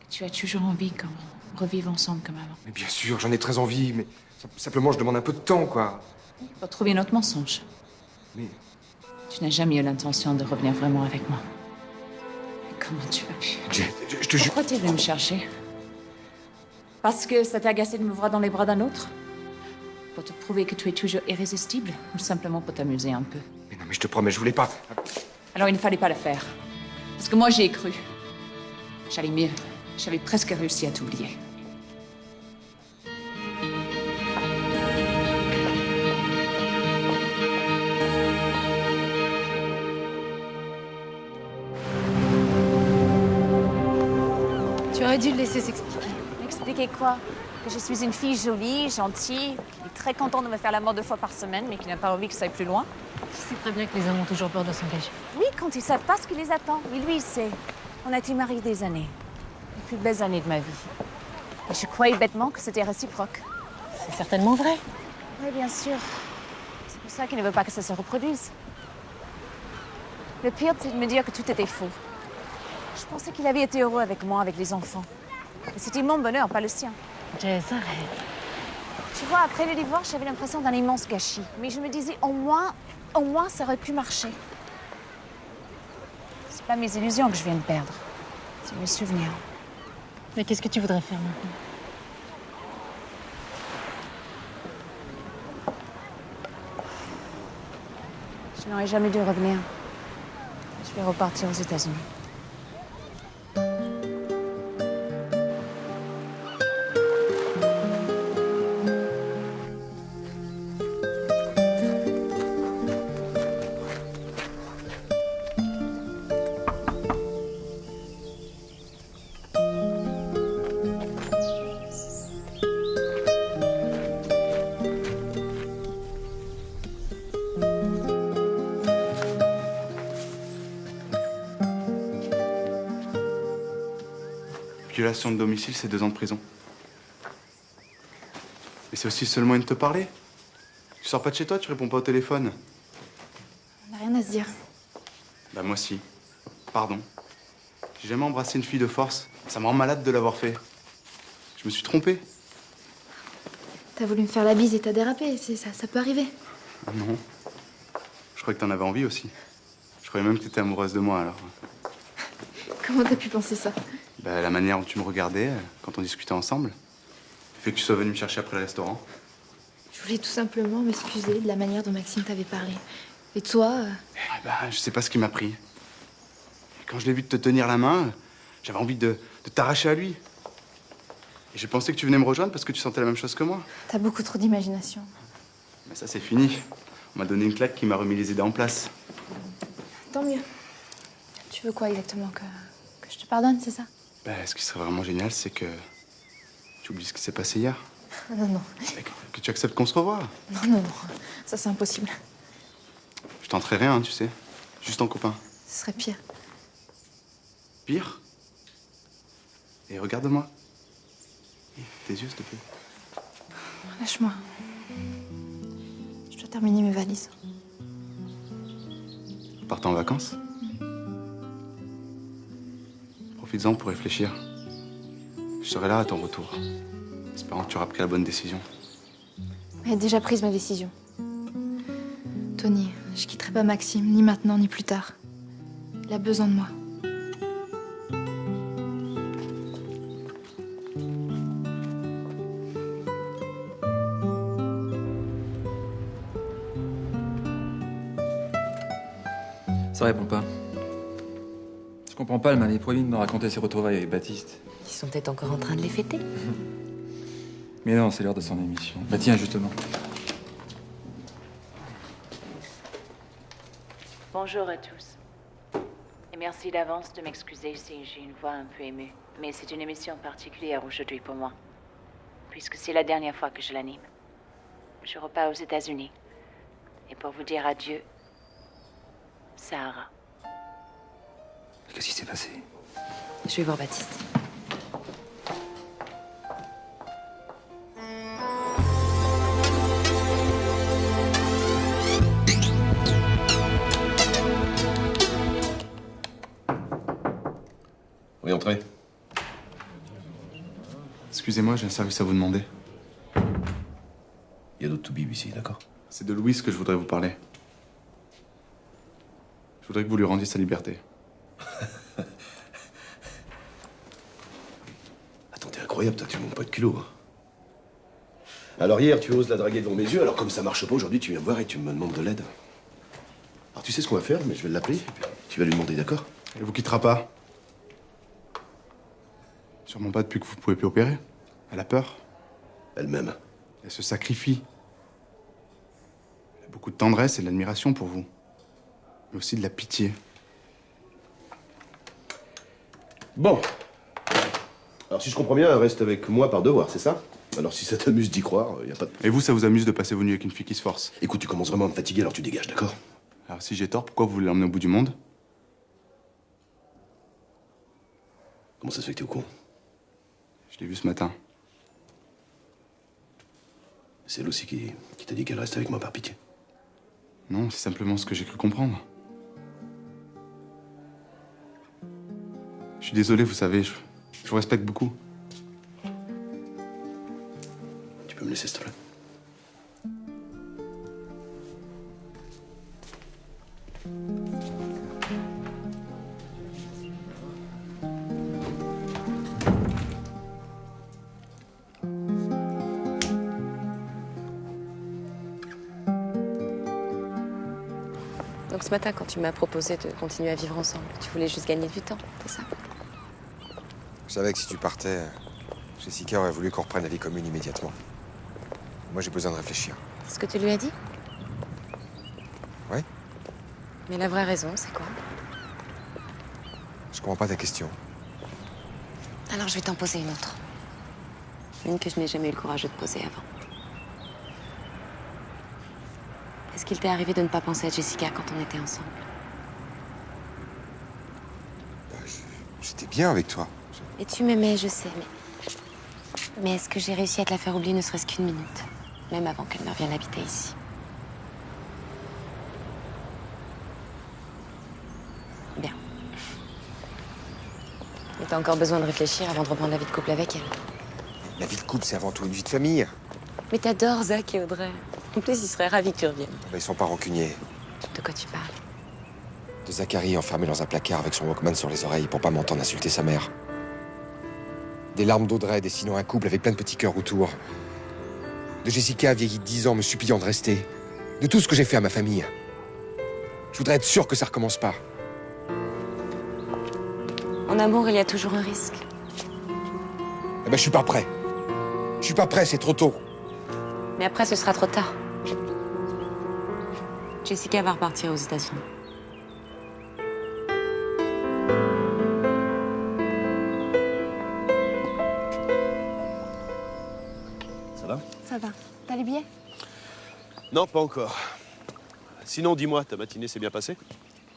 [SPEAKER 2] Que tu as toujours envie qu'on revive ensemble comme avant.
[SPEAKER 5] Mais bien sûr, j'en ai très envie, mais simplement, je demande un peu de temps, quoi.
[SPEAKER 2] Pour trouver notre mensonge.
[SPEAKER 5] Mais...
[SPEAKER 2] Tu n'as jamais eu l'intention de revenir vraiment avec moi. Mais comment tu as pu?
[SPEAKER 5] Jess, je te jure...
[SPEAKER 2] Pourquoi t'es venu me chercher? Parce que ça t'a agacé de me voir dans les bras d'un autre? Pour te prouver que tu es toujours irrésistible? Ou simplement pour t'amuser un peu?
[SPEAKER 5] Mais non, mais je te promets, je voulais pas.
[SPEAKER 2] Alors il ne fallait pas le faire. Parce que moi j'y ai cru. J'allais mieux. J'avais presque réussi à t'oublier.
[SPEAKER 6] Tu aurais dû le laisser s'expliquer.
[SPEAKER 2] M'expliquer quoi? Que je suis une fille jolie, gentille, qui est très contente de me faire l'amour 2 fois par semaine, mais qui n'a pas envie que ça aille plus loin?
[SPEAKER 6] Tu sais très bien que les hommes ont toujours peur de s'engager.
[SPEAKER 2] Oui, quand ils savent pas ce qui les attend. Mais lui, il sait. On a été mariés des années. Les plus belles années de ma vie. Et je croyais bêtement que c'était réciproque.
[SPEAKER 6] C'est certainement vrai.
[SPEAKER 2] Oui, bien sûr. C'est pour ça qu'il ne veut pas que ça se reproduise. Le pire, c'est de me dire que tout était faux. Je pensais qu'il avait été heureux avec moi, avec les enfants. Et c'était mon bonheur, pas le sien.
[SPEAKER 6] Jess, arrête.
[SPEAKER 2] Tu vois, après le divorce, j'avais l'impression d'un immense gâchis. Mais je me disais, au moins, ça aurait pu marcher. C'est pas mes illusions que je viens de perdre. C'est mes souvenirs.
[SPEAKER 6] Mais qu'est-ce que tu voudrais faire maintenant?
[SPEAKER 2] Je n'aurais jamais dû revenir. Je vais repartir aux États-Unis.
[SPEAKER 9] Violation de domicile, c'est 2 ans de prison. Mais c'est aussi le seul moyen de te parler. Tu sors pas de chez toi, tu réponds pas au téléphone.
[SPEAKER 6] On n'a rien à se dire.
[SPEAKER 9] Bah moi si. Pardon. J'ai jamais embrassé une fille de force. Ça me rend malade de l'avoir fait. Je me suis trompé.
[SPEAKER 6] T'as voulu me faire la bise et t'as dérapé. Ça peut arriver.
[SPEAKER 9] Ah non. Je croyais que t'en avais envie aussi. Je croyais même que t'étais amoureuse de moi alors.
[SPEAKER 6] Comment t'as pu penser ça?
[SPEAKER 9] Bah, la manière dont tu me regardais quand on discutait ensemble. Le fait que tu sois venu me chercher après le restaurant.
[SPEAKER 6] Je voulais tout simplement m'excuser de la manière dont Maxime t'avait parlé. Et toi,
[SPEAKER 9] Bah, je sais pas ce qui m'a pris. Et quand je l'ai vu te tenir la main, j'avais envie de t'arracher à lui. Et j'ai pensé que tu venais me rejoindre parce que tu sentais la même chose que moi.
[SPEAKER 6] t'as beaucoup trop d'imagination.
[SPEAKER 9] Mais ça, c'est fini. On m'a donné une claque qui m'a remis les idées en place.
[SPEAKER 6] Tant mieux. Tu veux quoi exactement? Que je te pardonne, c'est ça?
[SPEAKER 9] Bah, ce qui serait vraiment génial, c'est que tu oublies ce qui s'est passé hier.
[SPEAKER 6] Non, non.
[SPEAKER 9] Et que tu acceptes qu'on se revoie.
[SPEAKER 6] Non, non, non. Ça, c'est impossible.
[SPEAKER 9] Je tenterai rien, hein, tu sais. Juste en copain.
[SPEAKER 6] Ce serait pire.
[SPEAKER 9] Pire. Et regarde-moi. Tes yeux, s'il te plaît.
[SPEAKER 6] Lâche-moi. Je dois terminer mes valises.
[SPEAKER 9] Partez en vacances. Profites-en pour réfléchir. Je serai là à ton retour. Espérant que tu auras pris la bonne décision.
[SPEAKER 6] J'ai déjà prise ma décision. Tony, je quitterai pas Maxime, ni maintenant, ni plus tard. Il a besoin de moi.
[SPEAKER 4] Ça répond pas. Je comprends pas, elle m'avait promis de me raconter ses retrouvailles avec Baptiste.
[SPEAKER 3] Ils sont peut-être encore en train de les fêter.
[SPEAKER 4] Mais non, c'est l'heure de son émission. Bah tiens, justement.
[SPEAKER 2] Bonjour à tous. Et merci d'avance de m'excuser si j'ai une voix un peu émue. Mais c'est une émission particulière aujourd'hui pour moi. Puisque c'est la dernière fois que je l'anime. Je repars aux États-Unis. Et pour vous dire adieu, Sahara.
[SPEAKER 4] Qu'est-ce qui s'est passé?
[SPEAKER 3] Je vais voir Baptiste.
[SPEAKER 10] Oui, entrez.
[SPEAKER 9] Excusez-moi, j'ai un service à vous demander.
[SPEAKER 10] Il y a d'autres toubibs ici, d'accord?
[SPEAKER 9] C'est de Louise que je voudrais vous parler. Je voudrais que vous lui rendiez sa liberté.
[SPEAKER 10] Attends, t'es incroyable.
[SPEAKER 7] incroyable, toi, tu montes pas de culot. Hein. Alors hier, tu oses la draguer devant mes yeux, alors comme ça marche pas aujourd'hui, tu viens me voir et tu me demandes de l'aide. Alors tu sais ce qu'on va faire, mais je vais l'appeler, et puis tu vas lui demander, d'accord?
[SPEAKER 9] Elle vous quittera pas. Sûrement pas depuis que vous pouvez plus opérer. Elle a peur.
[SPEAKER 7] Elle-même.
[SPEAKER 9] Elle se sacrifie. Elle a beaucoup de tendresse et de l'admiration pour vous. Mais aussi de la pitié.
[SPEAKER 7] Bon. Alors si je comprends bien, elle reste avec moi par devoir, c'est ça? Alors si ça t'amuse d'y croire, y a pas de...
[SPEAKER 9] Et vous, ça vous amuse de passer vos nuits avec une fille qui se force?
[SPEAKER 7] Écoute, tu commences vraiment à me fatiguer, alors tu dégages, d'accord?
[SPEAKER 9] Alors si j'ai tort, pourquoi vous voulez l'emmener au bout du monde?
[SPEAKER 7] Comment ça se fait que t'es au courant?
[SPEAKER 9] Je l'ai vu ce matin.
[SPEAKER 7] C'est elle aussi qui t'a dit qu'elle reste avec moi par pitié.
[SPEAKER 9] Non, c'est simplement ce que j'ai cru comprendre. Je suis désolé, vous savez, je vous respecte beaucoup.
[SPEAKER 7] Tu peux me laisser, s'il te plaît?
[SPEAKER 3] Donc ce matin, quand tu m'as proposé de continuer à vivre ensemble, tu voulais juste gagner du temps, c'est ça?
[SPEAKER 5] Je savais que si tu partais, Jessica aurait voulu qu'on reprenne la vie commune immédiatement. Moi, j'ai besoin de réfléchir.
[SPEAKER 3] C'est ce que tu lui as dit?
[SPEAKER 5] Ouais?
[SPEAKER 3] Mais la vraie raison, c'est quoi?
[SPEAKER 5] Je comprends pas ta question.
[SPEAKER 3] Alors je vais t'en poser une autre. Une que je n'ai jamais eu le courage de te poser avant. Est-ce qu'il t'est arrivé de ne pas penser à Jessica quand on était ensemble?
[SPEAKER 5] J'étais bien avec toi.
[SPEAKER 3] Et tu m'aimais, je sais, mais est-ce que j'ai réussi à te la faire oublier ne serait-ce qu'une minute? Même avant qu'elle ne revienne habiter ici. Bien. Et t'as encore besoin de réfléchir avant de reprendre la vie de couple avec elle.
[SPEAKER 5] La vie de couple, c'est avant tout une vie de famille.
[SPEAKER 3] Mais t'adores Zach et Audrey. En plus, ils seraient ravis que tu reviennes.
[SPEAKER 5] Ils sont pas rancuniers.
[SPEAKER 3] De quoi tu parles?
[SPEAKER 5] De Zachary enfermé dans un placard avec son Walkman sur les oreilles pour pas m'entendre insulter sa mère. Des larmes d'Audrey dessinant un couple avec plein de petits cœurs autour. De Jessica vieillie de 10 ans me suppliant de rester. De tout ce que j'ai fait à ma famille. Je voudrais être sûr que ça recommence pas.
[SPEAKER 3] En amour, il y a toujours un risque.
[SPEAKER 5] Eh ben, je suis pas prêt. Je suis pas prêt, c'est trop tôt.
[SPEAKER 3] Mais après, ce sera trop tard. Jessica va repartir aux États-Unis.
[SPEAKER 7] Ça va?
[SPEAKER 6] Ça va. T'as les billets?
[SPEAKER 7] Non, pas encore. Sinon, dis-moi, ta matinée s'est bien passée?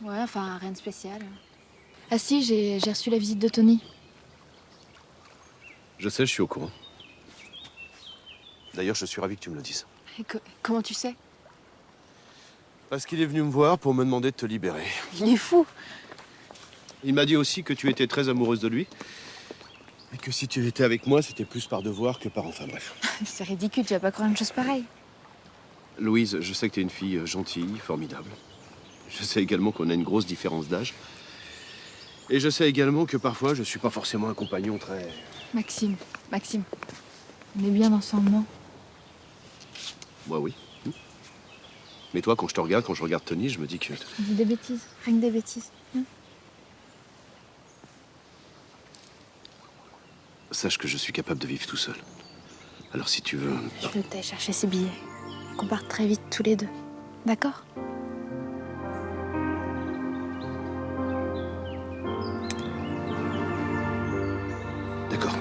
[SPEAKER 6] Ouais, enfin, rien de spécial. Ah si, j'ai reçu la visite de Tony.
[SPEAKER 7] Je sais, je suis au courant. D'ailleurs, je suis ravi que tu me le dises.
[SPEAKER 6] Et comment tu sais?
[SPEAKER 7] Parce qu'il est venu me voir pour me demander de te libérer.
[SPEAKER 6] Il est fou.
[SPEAKER 7] Il m'a dit aussi que tu étais très amoureuse de lui. Et que si tu étais avec moi, c'était plus par devoir que par... Enfin bref.
[SPEAKER 6] C'est ridicule, tu vas pas croire une chose pareille.
[SPEAKER 7] Louise, je sais que tu es une fille gentille, formidable. Je sais également qu'on a une grosse différence d'âge. Et je sais également que parfois, je suis pas forcément un compagnon très...
[SPEAKER 6] Maxime, on est bien ensemble, non?
[SPEAKER 7] Moi, oui. Mais toi, quand je te regarde, quand je regarde Tony, je me dis que...
[SPEAKER 6] On dit des bêtises, rien que des bêtises.
[SPEAKER 7] Sache que je suis capable de vivre tout seul. Alors si tu veux...
[SPEAKER 6] Je veux que t'ailles chercher ces billets. Qu'on parte très vite tous les deux. D'accord?
[SPEAKER 7] D'accord.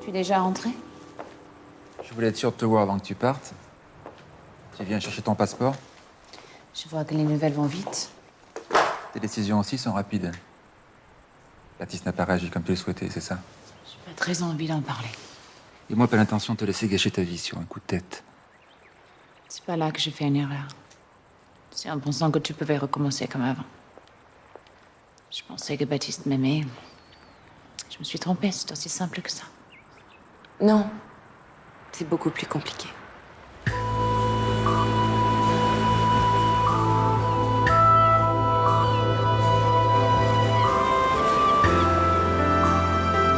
[SPEAKER 2] Tu es déjà rentré?
[SPEAKER 4] Je voulais être sûr de te voir avant que tu partes. Tu viens chercher ton passeport.
[SPEAKER 2] Je vois que les nouvelles vont vite.
[SPEAKER 4] Tes décisions aussi sont rapides. Baptiste n'a pas réagi comme tu le souhaitais, c'est ça?
[SPEAKER 2] J'ai pas très envie d'en parler.
[SPEAKER 4] Et moi, pas l'intention de te laisser gâcher ta vie sur un coup de tête.
[SPEAKER 2] C'est pas là que j'ai fait une erreur. C'est en pensant que tu pouvais recommencer comme avant. Je pensais que Baptiste m'aimait. Je me suis trompée, c'est aussi simple que ça.
[SPEAKER 3] Non, c'est beaucoup plus compliqué.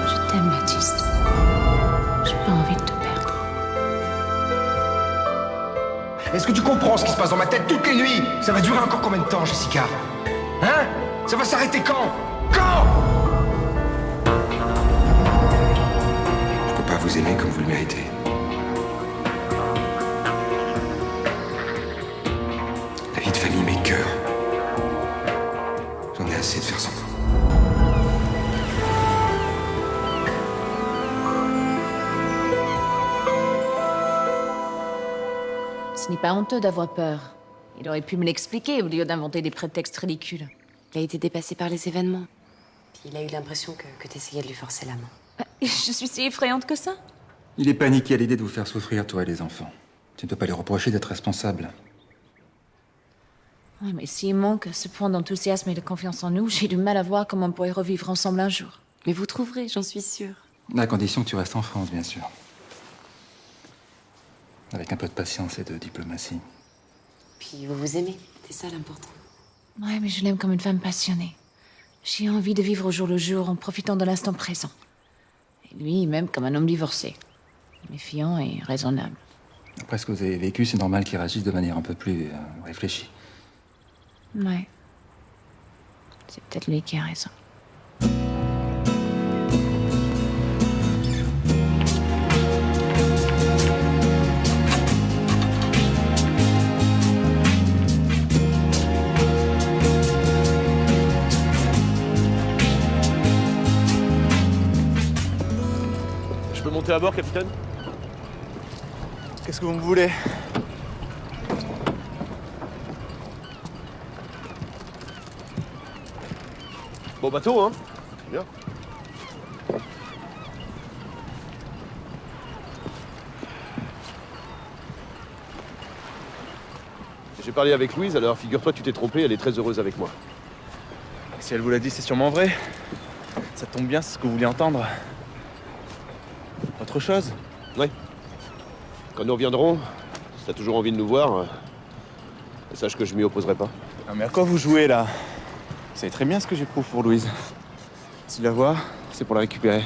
[SPEAKER 2] Je t'aime, Baptiste. J'ai pas envie de te perdre.
[SPEAKER 5] Est-ce que tu comprends ce qui se passe dans ma tête toutes les nuits? Ça va durer encore combien de temps, Jessica? Hein? Ça va s'arrêter quand? Quand? Je peux pas vous aimer comme vous le méritez. La vie de famille m'écœure. J'en ai assez de faire semblant.
[SPEAKER 2] Ce n'est pas honteux d'avoir peur. Il aurait pu me l'expliquer au lieu d'inventer des prétextes ridicules.
[SPEAKER 3] Il a été dépassé par les événements. Puis il a eu l'impression que t'essayais de lui forcer la main.
[SPEAKER 2] Je suis si effrayante que ça?
[SPEAKER 4] Il est paniqué à l'idée de vous faire souffrir, toi et les enfants. Tu ne peux pas lui reprocher d'être responsable.
[SPEAKER 2] Oui, mais s'il manque ce point d'enthousiasme et de confiance en nous, j'ai du mal à voir comment on pourrait revivre ensemble un jour.
[SPEAKER 3] Mais vous trouverez, j'en suis sûre.
[SPEAKER 4] À condition que tu restes en France, bien sûr. Avec un peu de patience et de diplomatie.
[SPEAKER 3] Puis vous vous aimez, c'est ça l'important.
[SPEAKER 2] Ouais, mais je l'aime comme une femme passionnée. J'ai envie de vivre au jour le jour en profitant de l'instant présent. Et lui, il m'aime comme un homme divorcé. Méfiant et raisonnable.
[SPEAKER 4] Après ce que vous avez vécu, c'est normal qu'il réagisse de manière un peu plus réfléchie.
[SPEAKER 2] Ouais. C'est peut-être lui qui a raison.
[SPEAKER 7] Je peux monter à bord, capitaine?
[SPEAKER 8] Qu'est-ce que vous me voulez?
[SPEAKER 7] Bon bateau, hein? Bien. J'ai parlé avec Louise, alors figure-toi que tu t'es trompé, elle est très heureuse avec moi.
[SPEAKER 8] Si elle vous l'a dit, c'est sûrement vrai. Ça tombe bien, c'est ce que vous voulez entendre. Autre chose?
[SPEAKER 7] Oui. Quand nous reviendrons, si t'as toujours envie de nous voir, sache que je m'y opposerai pas.
[SPEAKER 8] Non mais à quoi vous jouez là? Vous savez très bien ce que j'éprouve pour Louise. Si je la vois, c'est pour la récupérer.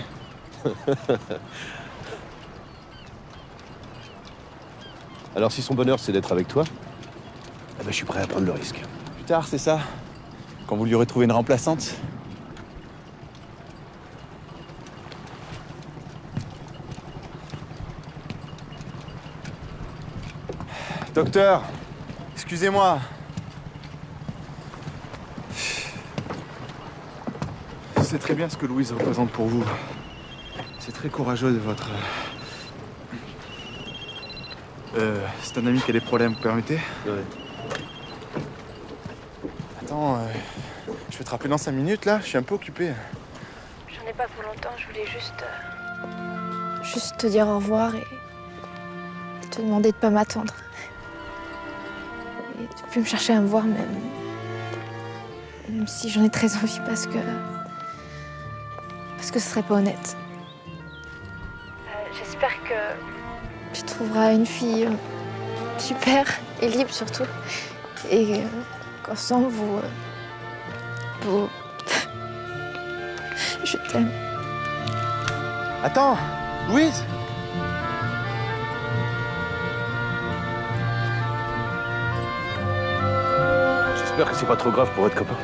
[SPEAKER 7] Alors si son bonheur c'est d'être avec toi, eh ben, je suis prêt à prendre le risque.
[SPEAKER 8] Plus tard, c'est ça? Quand vous lui aurez trouvé une remplaçante? Docteur, excusez-moi. Je sais très bien ce que Louise représente pour vous. C'est très courageux de votre... c'est un ami qui a des problèmes, vous permettez?
[SPEAKER 7] Ouais.
[SPEAKER 8] Attends, je vais te rappeler dans 5 minutes, là. Je suis un peu occupé.
[SPEAKER 6] J'en ai pas pour longtemps, je voulais juste te dire au revoir et te demander de pas m'attendre. Et de plus me chercher à me voir même si j'en ai très envie parce que ce serait pas honnête. J'espère que tu trouveras une fille super et libre surtout et qu'ensemble vous je t'aime.
[SPEAKER 8] Attends, Louise!
[SPEAKER 7] J'espère que c'est pas trop grave pour être copain.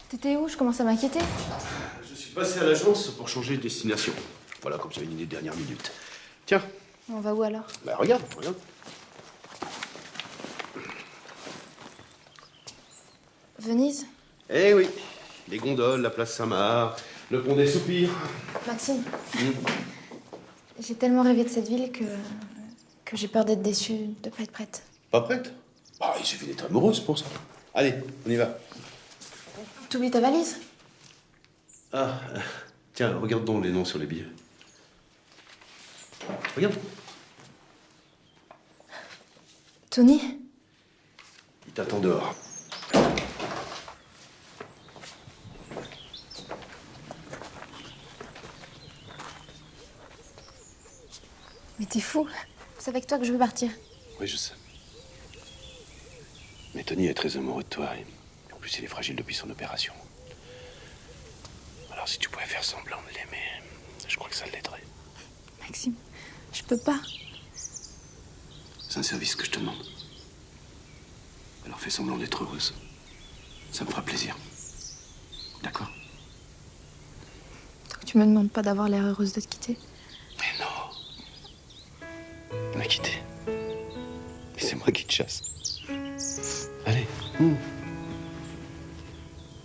[SPEAKER 6] T'étais où? Je commence à m'inquiéter.
[SPEAKER 7] Je suis passé à l'agence pour changer de destination. Voilà, comme ça, une idée de dernière minute. Tiens.
[SPEAKER 6] On va où alors?
[SPEAKER 7] Bah regarde, regarde.
[SPEAKER 6] Venise?
[SPEAKER 7] Eh oui, les gondoles, la place Saint-Marc, le pont des Soupirs.
[SPEAKER 6] Maxime, j'ai tellement rêvé de cette ville que j'ai peur d'être déçue, de pas être prête.
[SPEAKER 7] Pas prête? Ah, il suffit d'être amoureuse pour ça. Allez, on y va.
[SPEAKER 6] T'oublies ta valise?
[SPEAKER 7] Ah, tiens, regarde donc les noms sur les billets. Regarde.
[SPEAKER 6] Tony?
[SPEAKER 7] Il t'attend dehors.
[SPEAKER 6] Mais t'es fou. C'est avec toi que je veux partir.
[SPEAKER 7] Oui, je sais. Mais Tony est très amoureux de toi. Et en plus, il est fragile depuis son opération. Alors, si tu pouvais faire semblant de l'aimer, je crois que ça l'aiderait.
[SPEAKER 6] Maxime, je peux pas.
[SPEAKER 7] C'est un service que je te demande. Alors fais semblant d'être heureuse. Ça me fera plaisir. D'accord?
[SPEAKER 6] Donc tu me demandes pas d'avoir l'air heureuse de te quitter?
[SPEAKER 7] Mais non. On m'a quitté. Et c'est moi qui te chasse. Allez.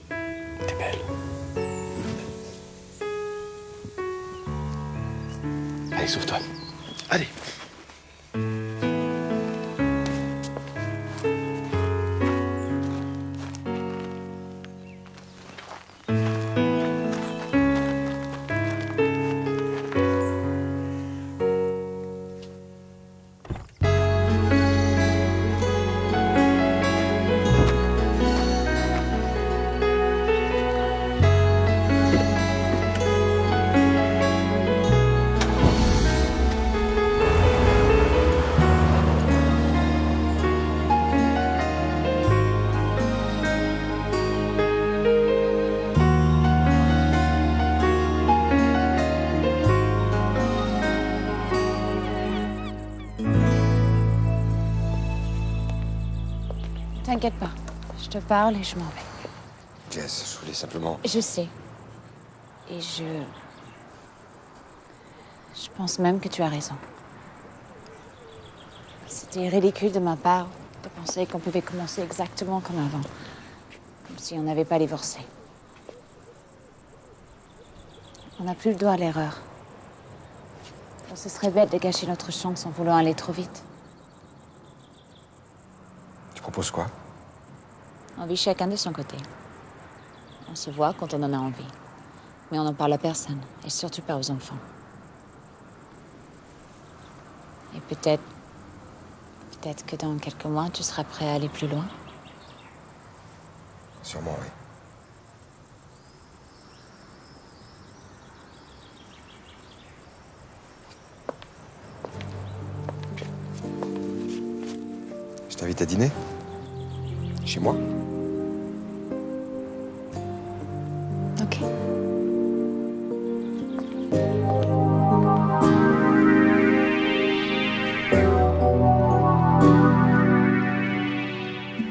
[SPEAKER 7] T'es belle. Allez, sauve-toi. Allez.
[SPEAKER 2] T'inquiète pas. Je te parle et je m'en vais.
[SPEAKER 5] Jess, je voulais simplement...
[SPEAKER 2] Je sais. Et je pense même que tu as raison. C'était ridicule de ma part de penser qu'on pouvait commencer exactement comme avant. Comme si on n'avait pas divorcé. On n'a plus le droit à l'erreur. Ce serait bête de gâcher notre chance en voulant aller trop vite.
[SPEAKER 5] Tu proposes quoi?
[SPEAKER 2] On vit chacun de son côté. On se voit quand on en a envie. Mais on n'en parle à personne, et surtout pas aux enfants. Et peut-être que dans quelques mois, tu seras prêt à aller plus loin.
[SPEAKER 5] Sûrement, oui. Je t'invite à dîner? Chez moi?
[SPEAKER 2] Ok.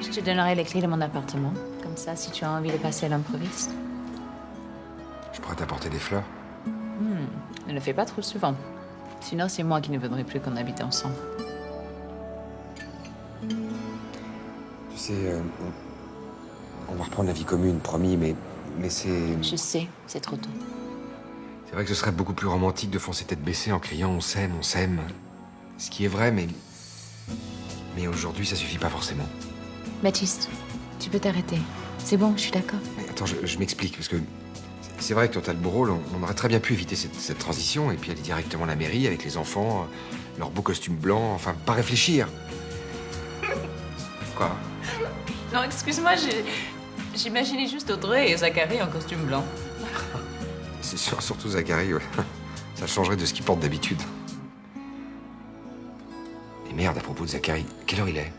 [SPEAKER 2] Je te donnerai les clés de mon appartement. Comme ça, si tu as envie de passer à l'improviste.
[SPEAKER 5] Je pourrais t'apporter des fleurs.
[SPEAKER 2] Ne le fais pas trop souvent. Sinon, c'est moi qui ne voudrais plus qu'on habite ensemble.
[SPEAKER 5] Tu sais, on va reprendre la vie commune, promis, mais c'est...
[SPEAKER 2] Je sais, c'est trop tôt.
[SPEAKER 5] C'est vrai que ce serait beaucoup plus romantique de foncer tête baissée en criant « on s'aime, on s'aime ». Ce qui est vrai, mais aujourd'hui, ça suffit pas forcément.
[SPEAKER 2] Baptiste, tu peux t'arrêter. C'est bon, je suis d'accord.
[SPEAKER 5] Mais attends, je m'explique, parce que c'est vrai que quand t'as le beau rôle, on aurait très bien pu éviter cette transition et puis aller directement à la mairie avec les enfants, leurs beaux costumes blancs, enfin, pas réfléchir. Quoi?
[SPEAKER 2] Non, excuse-moi, j'imaginais juste Audrey et Zachary en costume blanc.
[SPEAKER 5] C'est surtout Zachary, ouais. Ça changerait de ce qu'il porte d'habitude. Et merde, à propos de Zachary, quelle heure il est?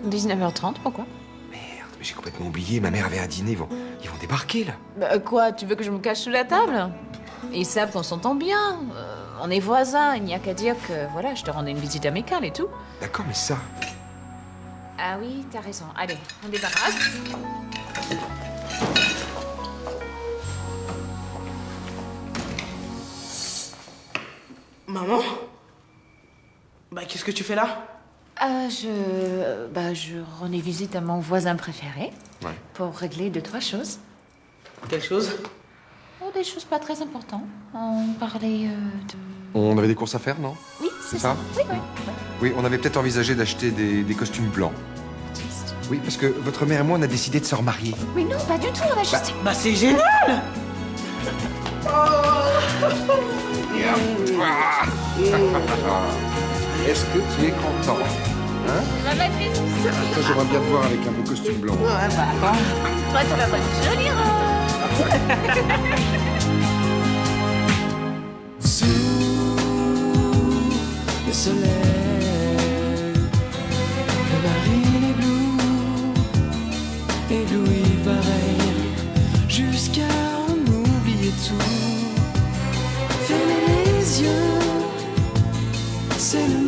[SPEAKER 2] 19h30, pourquoi?
[SPEAKER 5] Merde, mais j'ai complètement oublié, ma mère avait un dîner, ils vont débarquer, là.
[SPEAKER 2] Bah quoi, tu veux que je me cache sous la table? Ils savent qu'on s'entend bien. On est voisins, il n'y a qu'à dire que, voilà, je te rendais une visite amicale et tout.
[SPEAKER 5] D'accord, mais ça...
[SPEAKER 2] Ah oui, t'as raison. Allez, on débarrasse.
[SPEAKER 10] Maman? Bah, qu'est-ce que tu fais là?
[SPEAKER 2] Je rendais visite à mon voisin préféré.
[SPEAKER 5] Ouais.
[SPEAKER 2] Pour régler 2-3 choses.
[SPEAKER 10] Quelle chose?
[SPEAKER 2] Oh, des choses pas très importantes. On parlait de...
[SPEAKER 5] On avait des courses à faire, non?
[SPEAKER 2] Oui, c'est
[SPEAKER 5] ça.
[SPEAKER 2] Oui, oui.
[SPEAKER 5] Oui, on avait peut-être envisagé d'acheter des costumes blancs.
[SPEAKER 2] Baptiste.
[SPEAKER 5] Oui, parce que votre mère et moi, on a décidé de se remarier.
[SPEAKER 2] Mais non, pas du tout, on a juste...
[SPEAKER 10] Bah c'est génial!
[SPEAKER 5] Est-ce que tu es content? Hein?
[SPEAKER 2] Ça va, Baptiste.
[SPEAKER 5] Ça, j'aimerais bien te voir avec un beau costume blanc.
[SPEAKER 10] Ouais, bah attends.
[SPEAKER 2] Toi, tu vas avoir une jolie robe.
[SPEAKER 1] Sous le soleil, le marine est bleu, ébloui pareil, jusqu'à en oublier tout. Fermez les yeux, c'est le